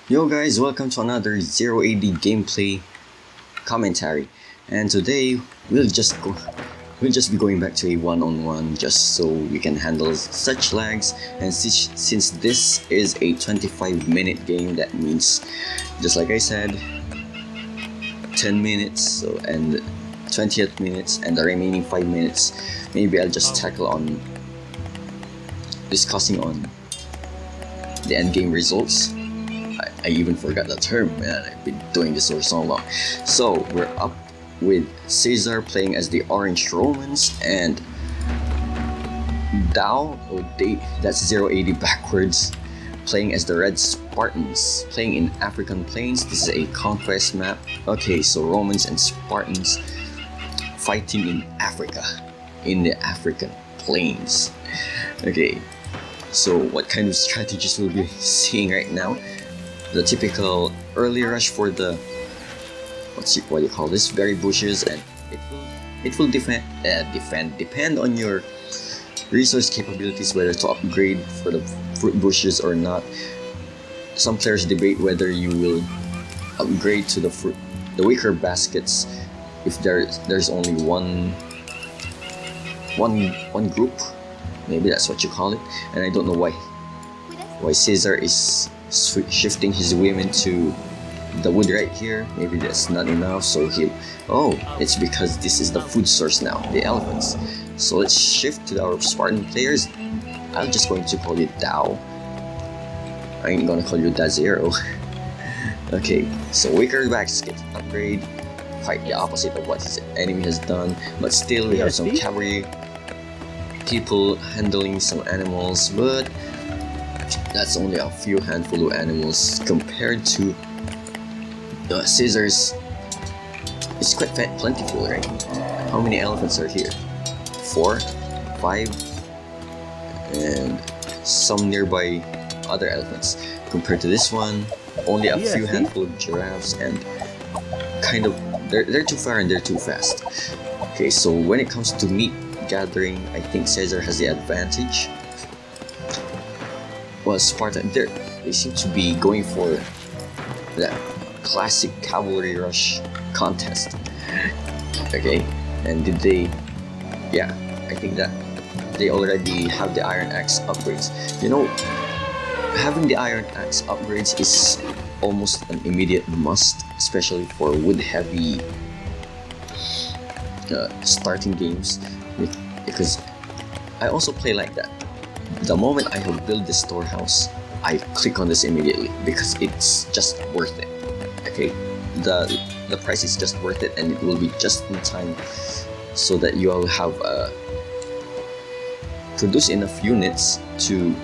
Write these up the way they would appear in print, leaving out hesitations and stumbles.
Yo guys, welcome to another 080 gameplay commentary. And today we'll just be going back to a one-on-one just so we can handle such lags. And since this is a 25-minute game, that means, just like I said, 10 minutes and 20th minutes and the remaining 5 minutes maybe I'll just tackle on discussing on the end game results. I even forgot the term, man. I've been doing this for so long. So we're up with Caesar playing as the Orange Romans and that's 080 backwards, playing as the Red Spartans, playing in African plains. This is a conquest map. Okay, so Romans and Spartans fighting in Africa, in the African plains. Okay, so what kind of strategies we'll be seeing right now? The typical early rush for the what do you call this? Berry bushes, and it will depend on your resource capabilities whether to upgrade for the fruit bushes or not. Some players debate whether you will upgrade to the wicker baskets if there's only one group. Maybe that's what you call it, and I don't know why Caesar is shifting his women to the wood right here. Maybe that's not enough, so it's because this is the food source now, the elephants. So let's shift to our Spartan players. I'm just going to call you Dao. I ain't gonna call you Da0. Okay, so wicker basket upgrade, quite the opposite of what his enemy has done, but still we have some cavalry people handling some animals, but that's only a few handful of animals compared to Caesar's. It's quite plentiful, right? How many elephants are here? 4, 5, and some nearby other elephants. Compared to this one, only a few handful of giraffes, and kind of they're too far and they're too fast. Okay, so when it comes to meat gathering, I think Caesar has the advantage. Well, Spartan, they seem to be going for that classic cavalry rush contest. Okay, and did they? Yeah, I think that they already have the Iron Axe upgrades. You know, having the Iron Axe upgrades is almost an immediate must, especially for wood-heavy starting games, because I also play like that. The moment I have built this storehouse, I click on this immediately because it's just worth it. Okay, the price is just worth it, and it will be just in time, so that you will have produce enough units to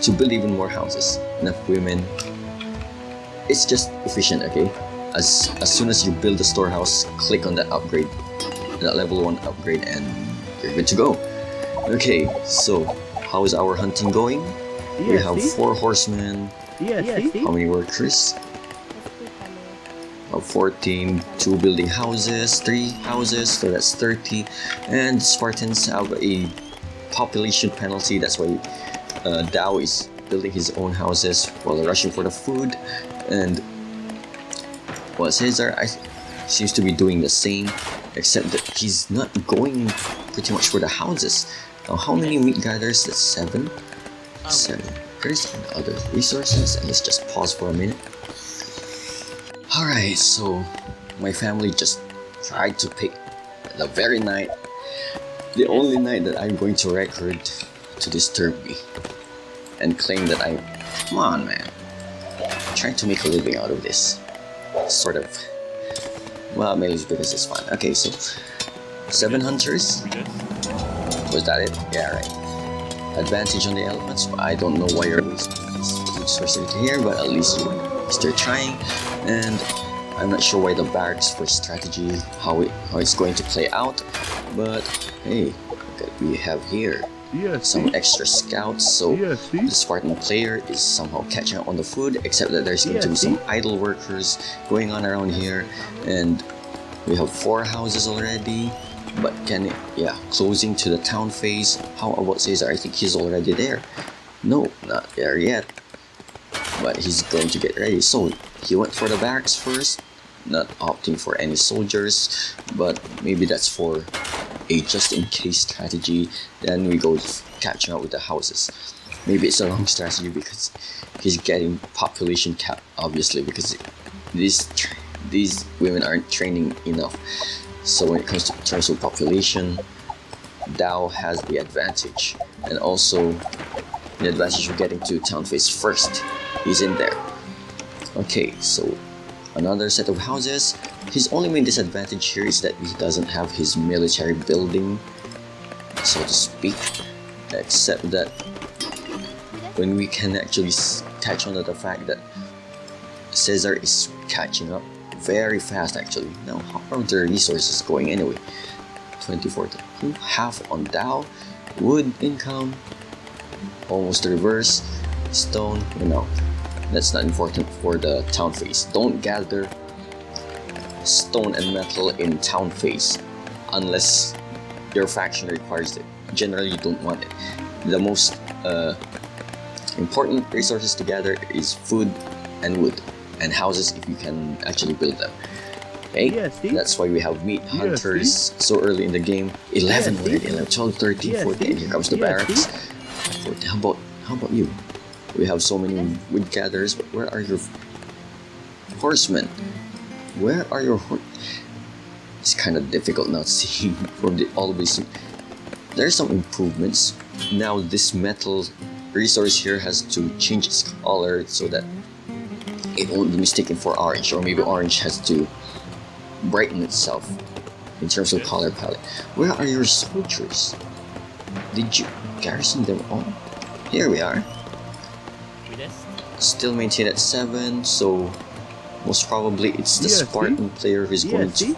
to build even more houses, enough women. It's just efficient. Okay, as soon as you build the storehouse, click on that upgrade, that level 1 upgrade, and you're good to go. Okay, so how is our hunting going? We have 4 horsemen. How many workers? 14, 2 building houses, 3 houses, so that's 30. And Spartans have a population penalty, that's why Dao is building his own houses while rushing for the food. And well, Caesar seems to be doing the same, except that he's not going pretty much for the houses. Now, how many meat gatherers? That's 7. 7 workers and other resources. And let's just pause for a minute. Alright, so my family just tried to pick the very night, the only night that I'm going to record to disturb me and claim that come on, man, trying to make a living out of this. Sort of. Well, maybe it's because it's fun. Okay, so 7 hunters. Was that it? Yeah, right. Advantage on the elephants. I don't know why you're wasting these resources here, but at least you're still trying. And I'm not sure why the barracks for strategy, how it's going to play out. But hey, look at we have here. Some extra scouts, so the Spartan player is somehow catching up on the food, except that there's going to be some idle workers going on around here. And we have 4 houses already, but closing to the town phase. How about Caesar? I think he's already there. No, not there yet. But he's going to get ready. So he went for the barracks first, not opting for any soldiers, but maybe that's for a just-in-case strategy. Then we go catching up with the houses. Maybe it's a long strategy because he's getting population cap, obviously, because these women aren't training enough. So when it comes to terms of population, Dao has the advantage, and also the advantage of getting to town phase first. He's in there. Okay, so another set of houses. His only main disadvantage here is that he doesn't have his military building, so to speak, except that when we can actually catch on to the fact that Caesar is catching up very fast actually. Now, how are the resources going anyway? 24, half on Dao, wood income, almost the reverse, stone, no, that's not important for the town phase. Don't gather stone and metal in town phase unless your faction requires it. Generally, you don't want it. The most important resources to gather is food and wood, and houses if you can actually build them. Okay, that's why we have meat hunters so early in the game. 11 already, 11, 12, 13, 14. Here comes the barracks. 14. How about you? We have so many wood gatherers, but where are your horsemen? Where are your It's kind of difficult not seeing from the always. There's some improvements. Now this metal resource here has to change its color so that it won't be mistaken for orange, or maybe orange has to brighten itself in terms of color palette. Where are your soldiers? Did you garrison them all? Here we are. Still maintained at 7, so most probably it's the Spartan player who's going to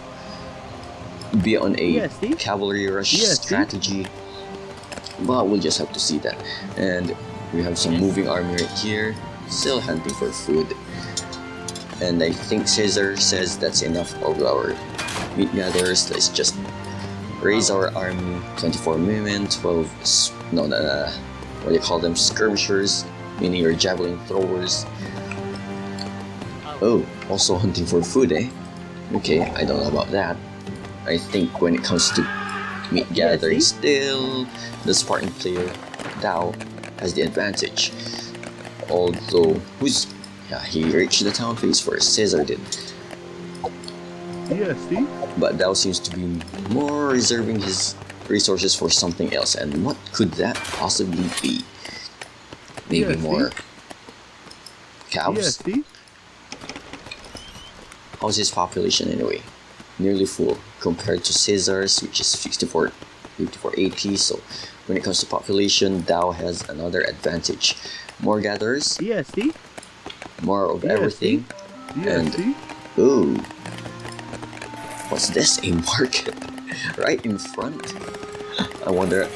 be on a cavalry rush strategy. But we'll just have to see that. And we have some moving army right here, still hunting for food. And I think Caesar says that's enough of our meat gatherers. Let's just raise our army. 24 women, 12 what do you call them, skirmishers, meaning your javelin throwers. Oh, also hunting for food, eh? Okay, I don't know about that. I think when it comes to meat gathering, still the Spartan player Dao has the advantage. Although he reached the town phase first. Caesar did. But Dao seems to be more reserving his resources for something else. And what could that possibly be? Maybe more cows? How's his population anyway? Nearly full compared to Caesar's, which is 5480. So when it comes to population, Dao has another advantage. More gatherers, more of everything, and ooh, what's this? A market right in front. I wonder.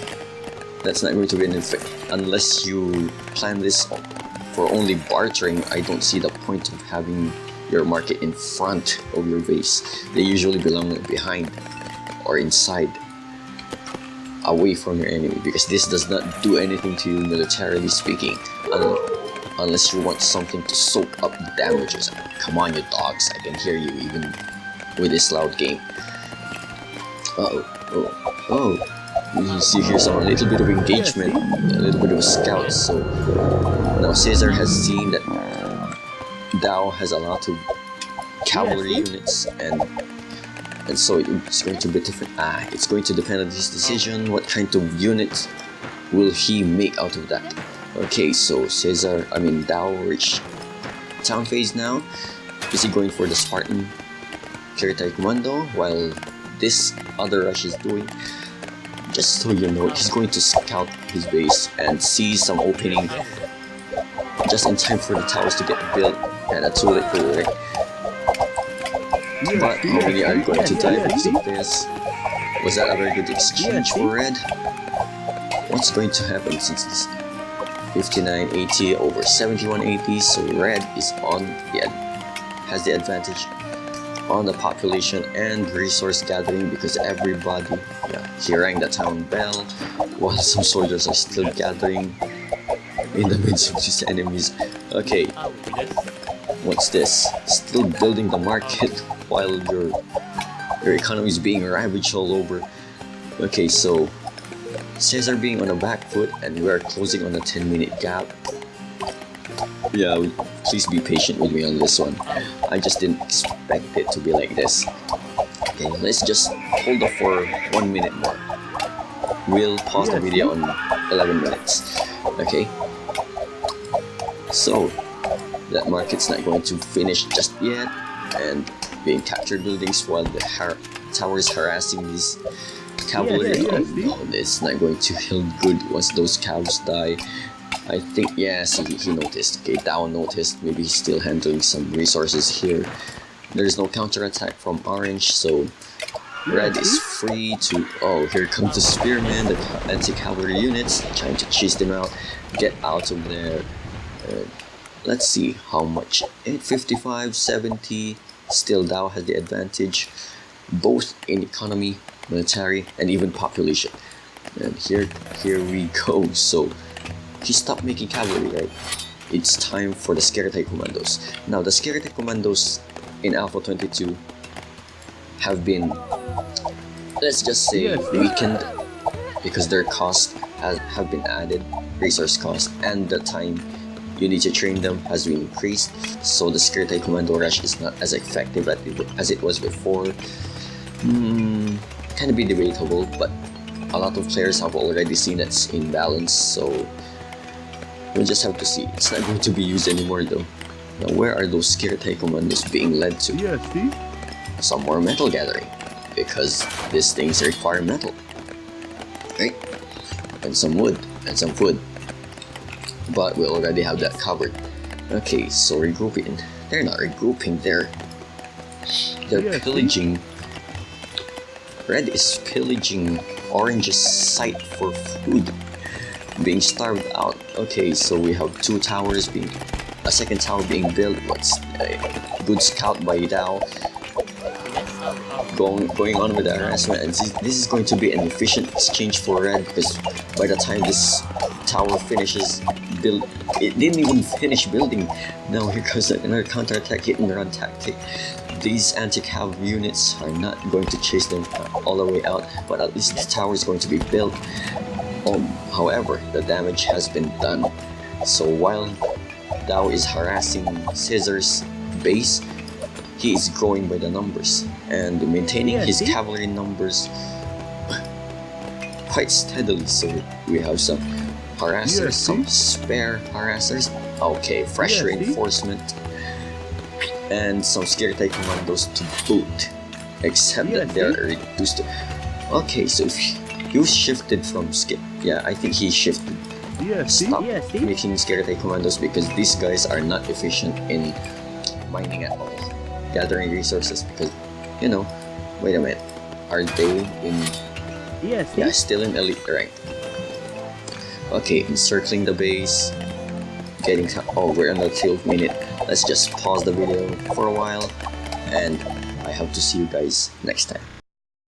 That's not going to be an effect unless you plan this for only bartering. I don't see the point of having your market in front of your base. They usually belong behind or inside, away from your enemy, because this does not do anything to you militarily speaking, unless you want something to soak up the damages. Come on, you dogs, I can hear you even with this loud game. You see here's a little bit of engagement, a little bit of a scout. So now Caesar has seen that Dao has a lot of cavalry units, and so it's going to be different. It's going to depend on his decision. What kind of unit will he make out of that? Okay, so Dao reached town phase now. Is he going for the Spartan Kirtai Commando while this other rush is doing? Just so you know, he's going to scout his base and see some opening just in time for the towers to get built, and that's too late for it. But how many are going to die because of this? Was that a very good exchange for red? What's going to happen since it's 5980 over 7180? So red is has the advantage on the population and resource gathering, because everybody, he rang the town bell while some soldiers are still gathering. in the midst of these enemies. Okay, what's this? Still building the market while your economy is being ravaged all over. Okay, so Caesar being on the back foot and we are closing on a 10-minute gap. Yeah, please be patient with me on this one. I just didn't expect it to be like this. Okay, let's just hold off for 1 minute more. We'll pause the video on 11 minutes. Okay, so that market's not going to finish just yet, and being captured buildings while the towers harassing these cavalry. Oh no, it's not going to heal good once those calves die. I think, yes, he noticed. Okay, Dao noticed. Maybe he's still handling some resources here. There's no counterattack from orange, so red is free to... Oh, here comes the spearmen, the anti-cavalry units, trying to chase them out. Get out of there. Let's see how much. 855, 70. Still Dao has the advantage, both in economy, military, and even population. And here we go. So he stopped making cavalry, right? It's time for the Skeletal Commandos. Now the Skeletal Commandos in Alpha 22 have been, let's just say, weakened because their cost have been added, resource cost, and the time you need to train them has been increased. So the Skeletal Commando Rush is not as effective as it was before. Can be debatable, but a lot of players have already seen it's imbalanced, so we'll just have to see. It's not going to be used anymore though. Now where are those Skeletal Commandos being led to? Some more metal gathering, because these things require metal, right? And some wood, and some food. But we already have that covered. Okay, so regrouping. They're not regrouping, they're pillaging. Red is pillaging Orange's site for food, being starved out. Okay, so we have two towers being, a second tower being built. What's a good scout by Dao going on with the harassment, and this is going to be an efficient exchange for Red, because by the time this tower finishes it didn't even finish building. Now here comes another counterattack, hit and run tactic. These anti-cav units are not going to chase them all the way out, but at least the tower is going to be built. However, the damage has been done. So while Dao is harassing Caesar's base, he is growing by the numbers and maintaining his cavalry numbers quite steadily. So we have some harassers, some spare harassers. Okay, fresh reinforcement, and some Skeletal Commandos to boot, except that they're reduced to... Okay, so if you shifted from I think he shifted. Stop making Skeletal Commandos, because these guys are not efficient in mining at all, gathering resources, because, you know, wait a minute, are they in... Yeah, still in elite rank. Okay, encircling the base, getting to... Oh, we're on the 12th minute. Let's just pause the video for a while, and I hope to see you guys next time.